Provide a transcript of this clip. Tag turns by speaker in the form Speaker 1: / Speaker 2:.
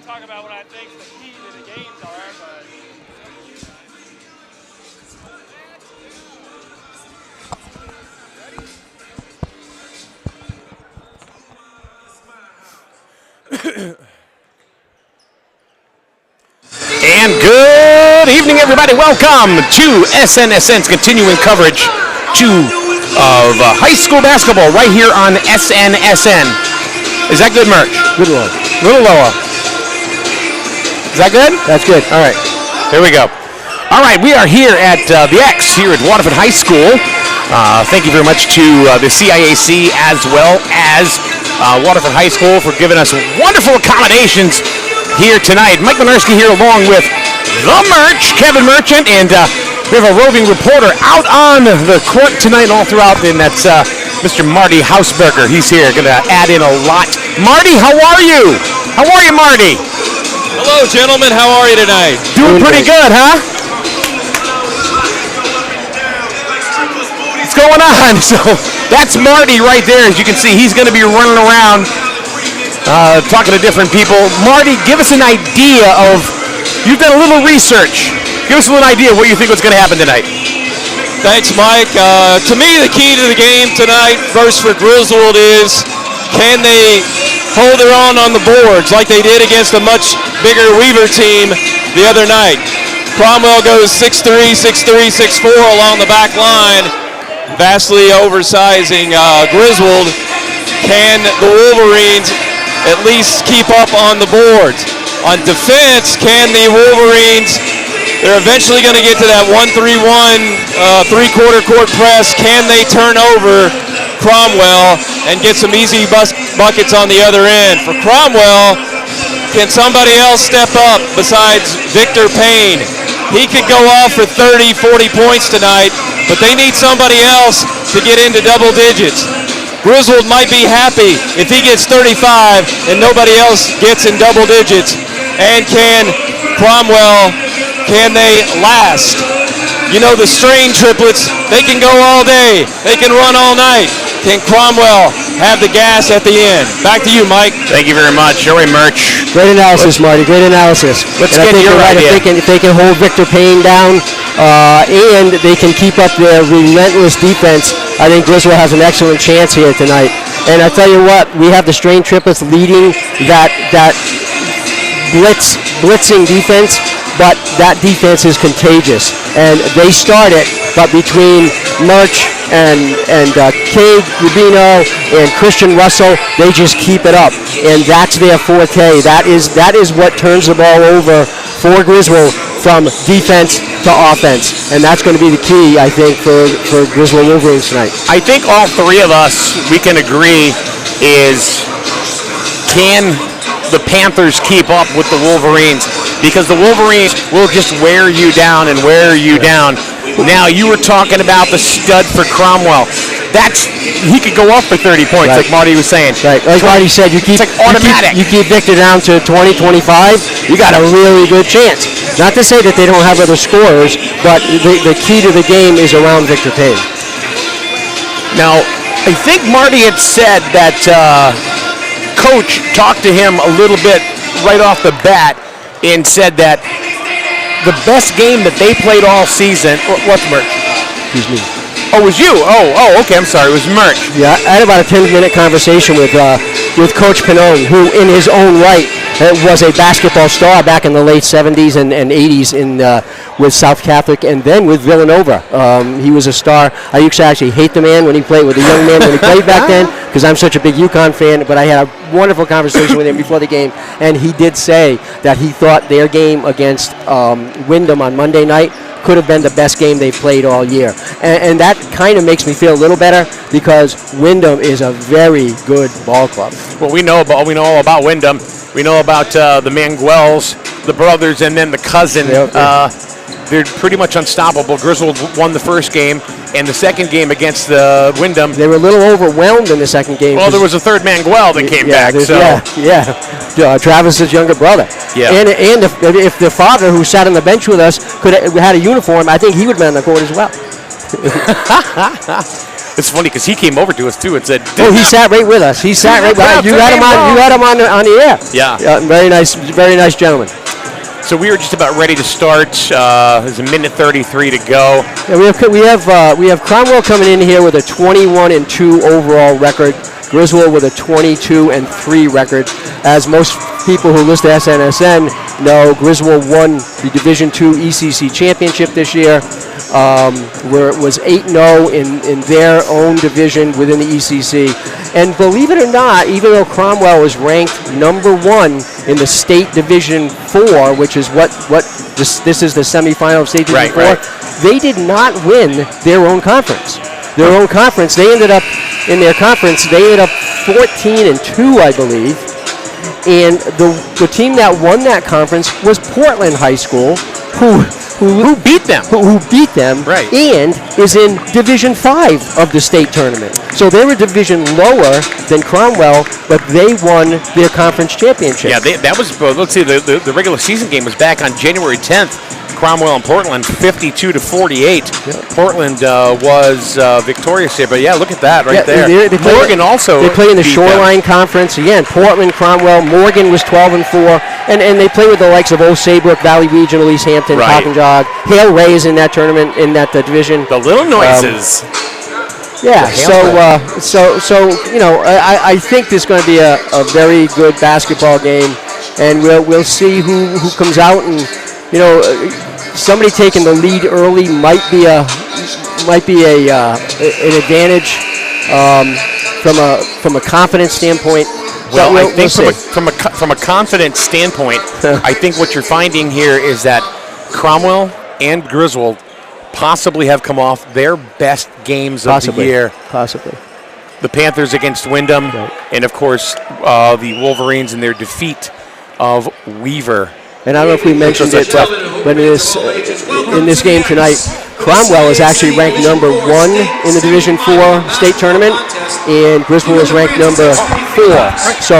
Speaker 1: talk about what I think the key to the games are, but.
Speaker 2: And good evening, everybody. Welcome to SNSN's continuing coverage of high school basketball right here on SNSN. Is that good, Merch?
Speaker 3: Good one.
Speaker 2: Little lower. Is that good?
Speaker 3: That's good.
Speaker 2: All right. Here we go. All right, we are here at the X here at Waterford High School. Thank you very much to the CIAC as well as Waterford High School for giving us wonderful accommodations here tonight. Mike Minarski here along with the Merch, Kevin Merchant, and we have a roving reporter out on the court tonight and all throughout, and that's Mr. Marty Hausberger. He's here, going to add in a lot. Marty, how are you? How are you, Marty?
Speaker 4: Hello, gentlemen. How are you tonight?
Speaker 2: Doing pretty good, huh? What's going on? So that's Marty right there. As you can see, he's going to be running around talking to different people. Marty, give us an idea of, you've done a little research. Give us a little idea of what you think was going to happen tonight.
Speaker 4: Thanks, Mike. To me, the key to the game tonight, first for Griswold, is can they hold their own on the boards like they did against a much bigger Weaver team the other night. Cromwell goes 6'3", 6'3", 6'4" along the back line, vastly oversizing Griswold. Can the Wolverines at least keep up on the boards? On defense, can the Wolverines, they're eventually going to get to that 1-3-1 three-quarter court press. Can they turn over Cromwell and get some easy buckets on the other end? For Cromwell, can somebody else step up besides Victor Payne? He could go off for 30, 40 points tonight, but they need somebody else to get into double digits. Griswold might be happy if he gets 35 and nobody else gets in double digits. And can Cromwell, can they last? You know, the Strain triplets, they can go all day. They can run all night. Can Cromwell have the gas at the end? Back to you, Mike.
Speaker 2: Thank you very much. Joey Merch.
Speaker 3: Great analysis, Marty. Great analysis.
Speaker 2: Let's get your idea.
Speaker 3: If they can hold Victor Payne down and they can keep up their relentless defense, I think Griswold has an excellent chance here tonight. And I tell you what, we have the Strain triplets leading that blitzing defense, but that defense is contagious. And they start it, but between Merch and Cade Rubino and Christian Russell, they just keep it up. And that's their forte. That is what turns the ball over for Griswold from defense to offense. And that's going to be the key, I think, for Griswold Wolverines tonight.
Speaker 2: I think all three of us, we can agree, is can the Panthers keep up with the Wolverines? Because the Wolverines will just wear you down and wear you down. Now, you were talking about the stud for Cromwell. He could go off for 30 points, like Marty was saying.
Speaker 3: Right, like Marty said, you keep
Speaker 2: automatic.
Speaker 3: You keep Victor down to 20, 25, you got a really good chance. Not to say that they don't have other scorers, but the key to the game is around Victor Payne.
Speaker 2: Now, I think Marty had said that Coach talked to him a little bit right off the bat and said that the best game that they played all season. What's Merch?
Speaker 3: Excuse me.
Speaker 2: Oh, it was you. Oh, okay. I'm sorry. It was Merch.
Speaker 3: Yeah, I had about a 10-minute conversation with Coach Pannone, who in his own right was a basketball star back in the late 70s and 80s with South Catholic and then with Villanova. He was a star. I used to actually hate the man when he played, with the young man when he played back then, because I'm such a big UConn fan, but I had a wonderful conversation with him before the game, and he did say that he thought their game against Windham on Monday night could have been the best game they played all year. And that kind of makes me feel a little better, because Windham is a very good ball club.
Speaker 2: Well, we know all about Windham. We know about the Manguels, the brothers, and then the cousin. They're pretty much unstoppable. Griswold won the first game, and the second game against the Windham.
Speaker 3: They were a little overwhelmed in the second game.
Speaker 2: Well, there was a third Manguel that came back. So.
Speaker 3: Travis's younger brother.
Speaker 2: Yeah.
Speaker 3: And if the father who sat on the bench with us had a uniform, I think he would have been on the court as well.
Speaker 2: It's funny because he came over to us too and said,
Speaker 3: Oh, he sat right with us. He sat right with us. You had him on. You had him on the air.
Speaker 2: Yeah.
Speaker 3: Very nice gentleman.
Speaker 2: So we were just about ready to start. There's a minute 33 to go.
Speaker 3: Yeah, we have Cromwell coming in here with a 21-2 overall record. Griswold with a 22-3 record. As most people who listen to SNSN know, Griswold won the Division II ECC championship this year. Where it was 8-0 in their own division within the ECC. And believe it or not, even though Cromwell was ranked number 1 in the State Division 4, which is what this is the semifinal of State Division 4, they did not win their own conference. They ended up 14-2, I believe. And the team that won that conference was Portland High School, who beat them,
Speaker 2: right,
Speaker 3: and is in Division 5 of the state tournament. So they were division lower than Cromwell, but they won their conference championship.
Speaker 2: Yeah, that was, let's see, the regular season game was back on January 10th. Cromwell and Portland 52-48.
Speaker 3: Yeah.
Speaker 2: Portland was victorious here, but yeah, look at that right there.
Speaker 3: Morgan
Speaker 2: also.
Speaker 3: They play in the
Speaker 2: beat
Speaker 3: Shoreline
Speaker 2: them.
Speaker 3: Conference again. Portland, Cromwell, Morgan was 12-4, and they play with the likes of Old Saybrook, Valley Regional, East Hampton,
Speaker 2: Right.
Speaker 3: Jog. Hale Ray is in that tournament in that division.
Speaker 2: The little noises.
Speaker 3: Yeah, so you know, I think there's going to be a very good basketball game, and we'll see who comes out, and you know, somebody taking the lead early might be an advantage from a confidence standpoint.
Speaker 2: Well, I think
Speaker 3: we'll
Speaker 2: from a confidence standpoint, I think what you're finding here is that Cromwell and Griswold possibly have come off their best games of the year.
Speaker 3: Possibly.
Speaker 2: The Panthers against Wyndham,
Speaker 3: Right.
Speaker 2: and of course the Wolverines in their defeat of Weaver.
Speaker 3: And I don't know if we mentioned it, but in this game tonight, Cromwell is actually ranked number 1 in the Division 4 state tournament, and Griswold is ranked number 4. So